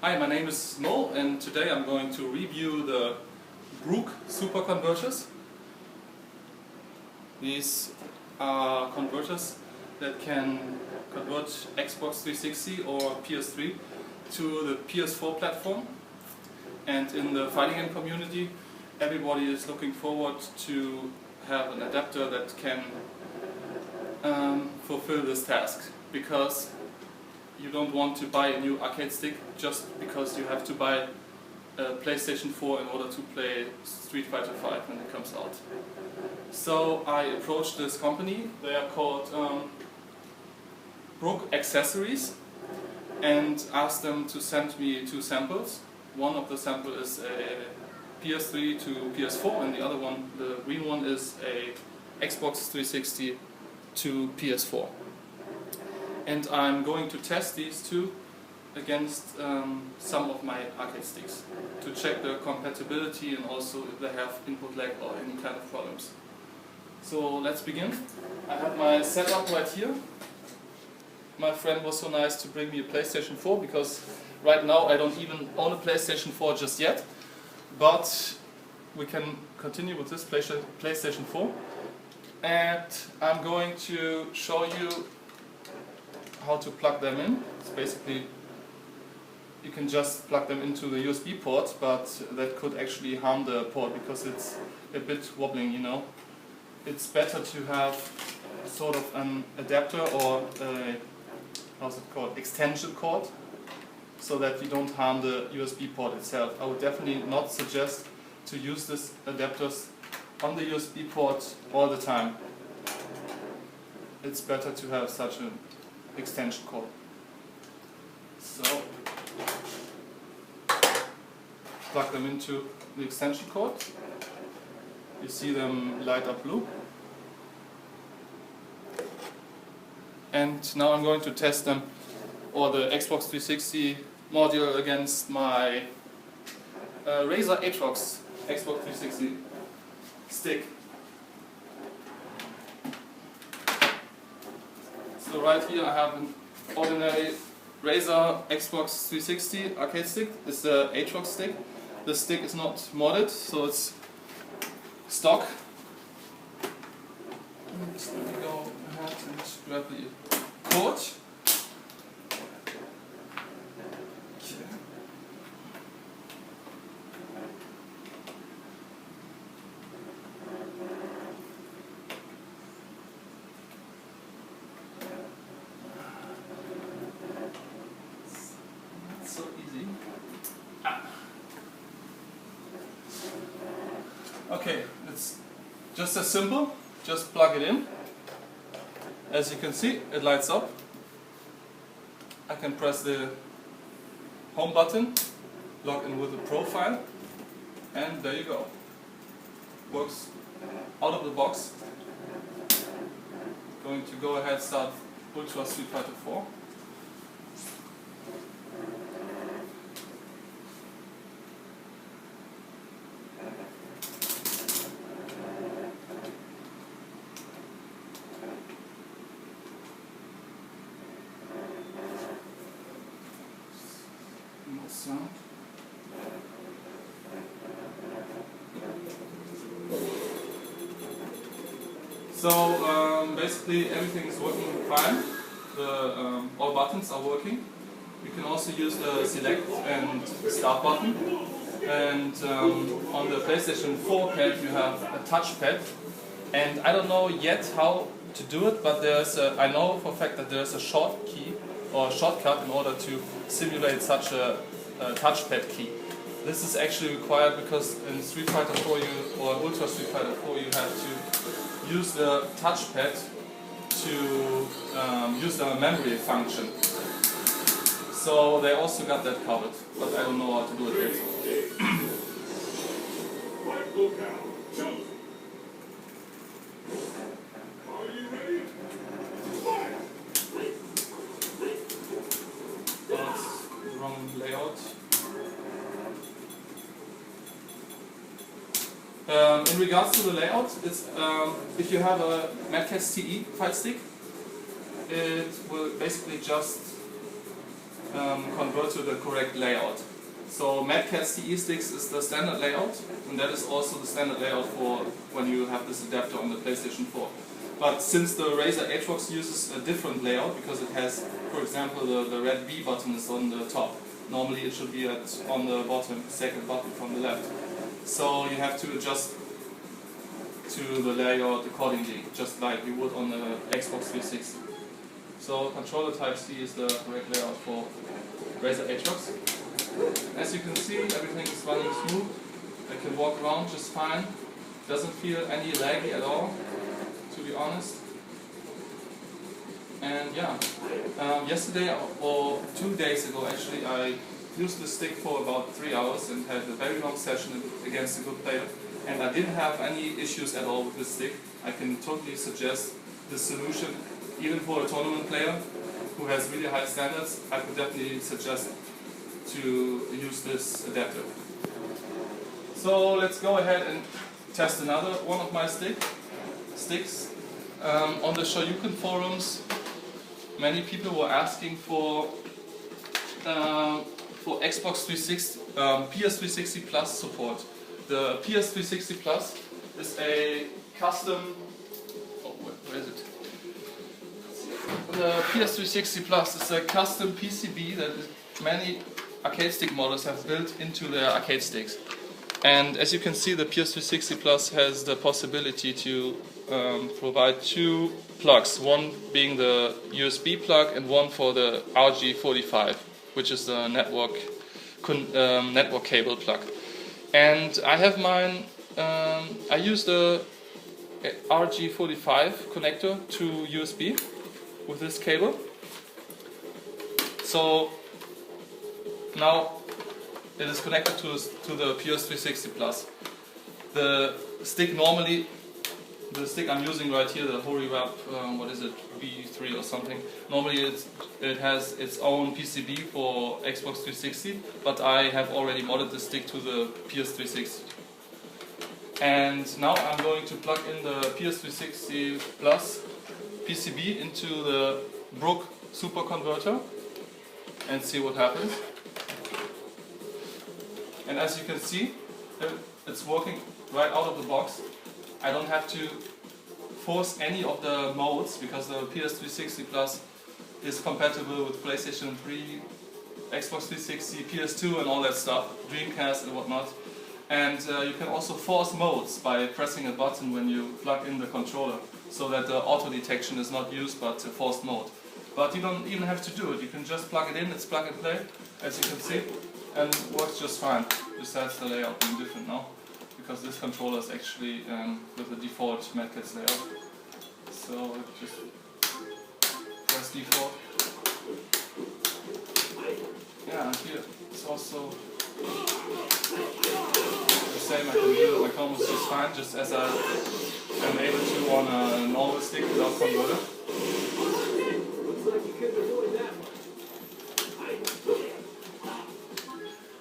Hi, my name is Mo, and today I'm going to review the Brook Super Converters. These are converters that can convert Xbox 360 or PS3 to the PS4 platform. And in the fighting game community, everybody is looking forward to have an adapter that can fulfill this task, because you don't want to buy a new arcade stick just because you have to buy a PlayStation 4 in order to play Street Fighter 5 when it comes out. So I approached this company. They are called Brook Accessories, and asked them to send me 2 samples. One of the samples is a PS3 to PS4, and the other one, the green one, is a Xbox 360 to PS4. And I'm going to test these two against some of my arcade sticks to check their compatibility and also if they have input lag or any kind of problems. So let's begin. I have my setup right here. My friend was so nice to bring me a PlayStation 4, because right now I don't even own a PlayStation 4 just yet, but we can continue with this PlayStation 4, and I'm going to show you how to plug them in. It's basically, you can just plug them into the USB port, but that could actually harm the port because it's a bit wobbling, you know. It's better to have sort of an adapter or a, how's it called, extension cord, so that you don't harm the USB port itself. I would definitely not suggest to use these adapters on the USB port all the time. It's better to have such an extension cord. So plug them into the extension cord. You see them light up blue. And now I'm going to test them, or the Xbox 360 module, against my Razer Atrox Xbox 360 stick. So right here I have an ordinary Razer Xbox 360 arcade stick. It's the Atrox stick. The stick is not modded, so it's stock. Let me go ahead and grab the cord. So easy. Okay, it's just as simple. Just plug it in. As you can see, it lights up. I can press the home button, log in with the profile, and there you go. Works out of the box. Going to go ahead, start Ultra Street Fighter 4. Sound. So basically everything is working fine. All buttons are working. You can also use the select and start button. And on the PlayStation 4 pad you have a touchpad. And I don't know yet how to do it, but I know for a fact that there's a short key or shortcut in order to simulate such a touchpad key. This is actually required because in Street Fighter 4 or Ultra Street Fighter 4 you have to use the touchpad to use the memory function. So they also got that covered, but I don't know how to do it yet. Wrong layout. In regards to the layout, it's if you have a Madcast TE fight stick, it will basically just convert to the correct layout. So MadCat's TE sticks is the standard layout, and that is also the standard layout for when you have this adapter on the PlayStation 4. But since the Razer Atrox uses a different layout, because it has, for example, the red B button is on the top. Normally it should be on the bottom, second button from the left. So you have to adjust to the layout accordingly, just like you would on the Xbox 360. So controller type C is the correct layout for Razer Atrox. As you can see, everything is running smooth. I can walk around just fine. Doesn't feel any laggy at all, to be honest. And yeah, yesterday or 2 days ago actually, I used the stick for about 3 hours and had a very long session against a good player. And I didn't have any issues at all with this stick. I can totally suggest this solution, even for a tournament player who has really high standards. I could definitely suggest to use this adapter. So let's go ahead and test another one of my sticks. On the Shoryuken forums, many people were asking for Xbox 360, PS360 Plus support. The PS360 Plus is a custom. Oh, where is it? The PS360 Plus is a custom PCB that many arcade stick models have built into their arcade sticks. And as you can see, the PS360 Plus has the possibility to provide 2 plugs, one being the USB plug and one for the RG45, which is the network cable plug. And I have mine, I use the RG45 connector to USB with this cable. So now it is connected to the PS360 Plus. The stick normally, the stick I'm using right here, the HoriWrap, what is it, V3 or something, normally it has its own PCB for Xbox 360, but I have already modded the stick to the PS360. And now I'm going to plug in the PS360 Plus PCB into the Brook Super Converter and see what happens. And as you can see, it's working right out of the box. I don't have to force any of the modes because the PS360 Plus is compatible with PlayStation 3, Xbox 360, PS2 and all that stuff, Dreamcast and whatnot. And you can also force modes by pressing a button when you plug in the controller, so that the auto detection is not used but a forced mode. But you don't even have to do it, you can just plug it in, it's plug and play, as you can see, and it works just fine, besides the layout being different now, because this controller is actually with the default MadCat's layout. So just press default. Yeah, and here it's also the same. I can do my combos just fine, just as I am able to on a normal stick without converter.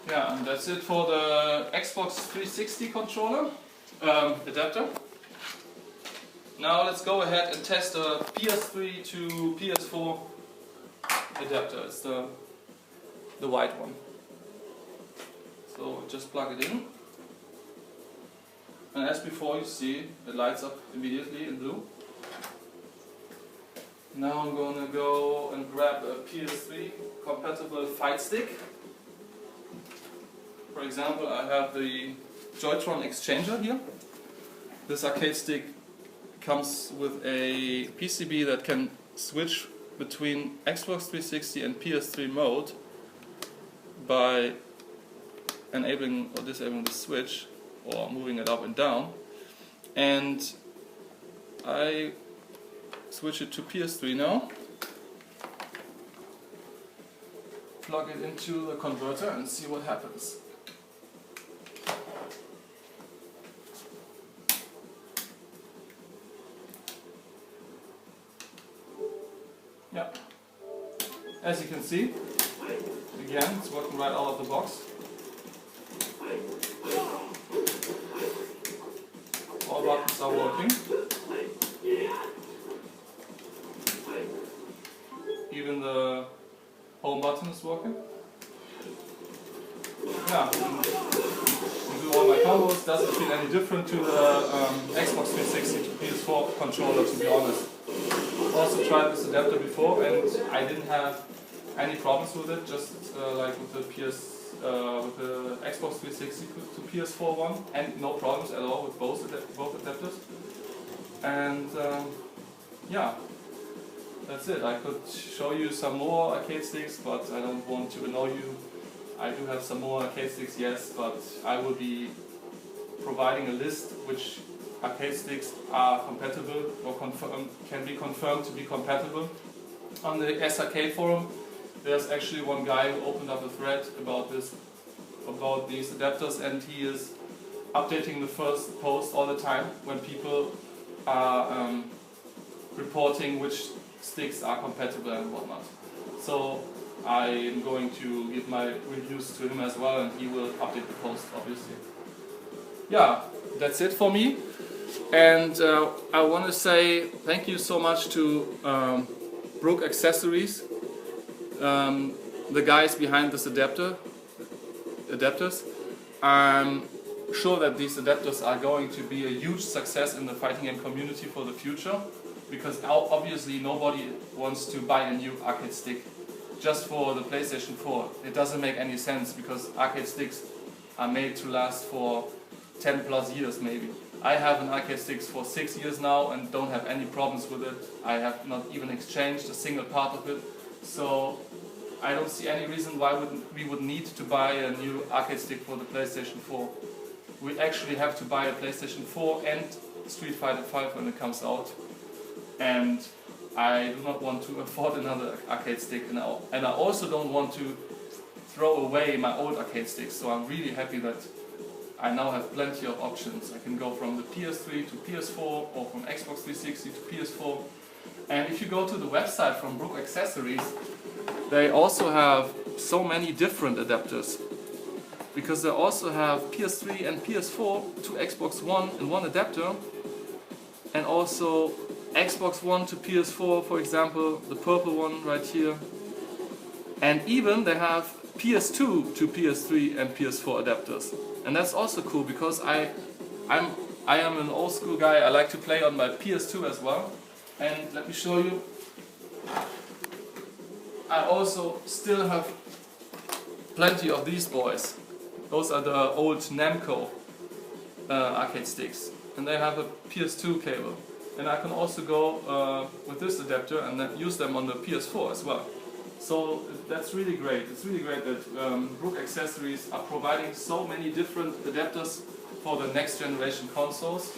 Yeah, and that's it for the Xbox 360 controller adapter. Now let's go ahead and test the PS3 to PS4 adapter. It's the white one. So just plug it in. And as before, you see it lights up immediately in blue. Now I'm going to go and grab a PS3 compatible fight stick. For example, I have the Joytron Exchanger here. This arcade stick comes with a PCB that can switch between Xbox 360 and PS3 mode by enabling or disabling the switch or moving it up and down. And I switch it to PS3 now. Plug it into the converter and see what happens. Yeah, as you can see, again, it's working right out of the box. All buttons are working. Even the home button is working. Yeah, do all my combos. Doesn't feel any different to the Xbox 360 to PS4 controller, to be honest. Also tried this adapter before and I didn't have any problems with it, just like with the Xbox 360 to PS4 one, and no problems at all with both adapters. And yeah, that's it. I could show you some more arcade sticks, but I don't want to annoy you. I do have some more arcade sticks, yes, but I will be providing a list which arcade sticks are compatible or can be confirmed to be compatible. On the SRK forum, there's actually one guy who opened up a thread about these adapters, and he is updating the first post all the time when people are reporting which sticks are compatible and whatnot. So I'm going to give my reviews to him as well, and he will update the post, obviously. Yeah, that's it for me. And I want to say thank you so much to Brook Accessories, the guys behind this adapters. I'm sure that these adapters are going to be a huge success in the fighting game community for the future, because obviously nobody wants to buy a new arcade stick just for the PlayStation 4. It doesn't make any sense, because arcade sticks are made to last for 10 plus years maybe. I have an arcade stick for 6 years now and don't have any problems with it. I have not even exchanged a single part of it. So I don't see any reason why we would need to buy a new arcade stick for the PlayStation 4. We actually have to buy a PlayStation 4 and Street Fighter 5 when it comes out. And I do not want to afford another arcade stick now. And I also don't want to throw away my old arcade sticks. So I'm really happy that I now have plenty of options. I can go from the PS3 to PS4 or from Xbox 360 to PS4. And if you go to the website from Brook Accessories, they also have so many different adapters. Because they also have PS3 and PS4 to Xbox One in one adapter. And also Xbox One to PS4, for example, the purple one right here. And even they have PS2 to PS3 and PS4 adapters. And that's also cool, because I am an old school guy. I like to play on my PS2 as well. And let me show you. I also still have plenty of these boys. Those are the old Namco arcade sticks. And they have a PS2 cable. And I can also go with this adapter and then use them on the PS4 as well. So that's really great. It's really great that Brook Accessories are providing so many different adapters for the next generation consoles.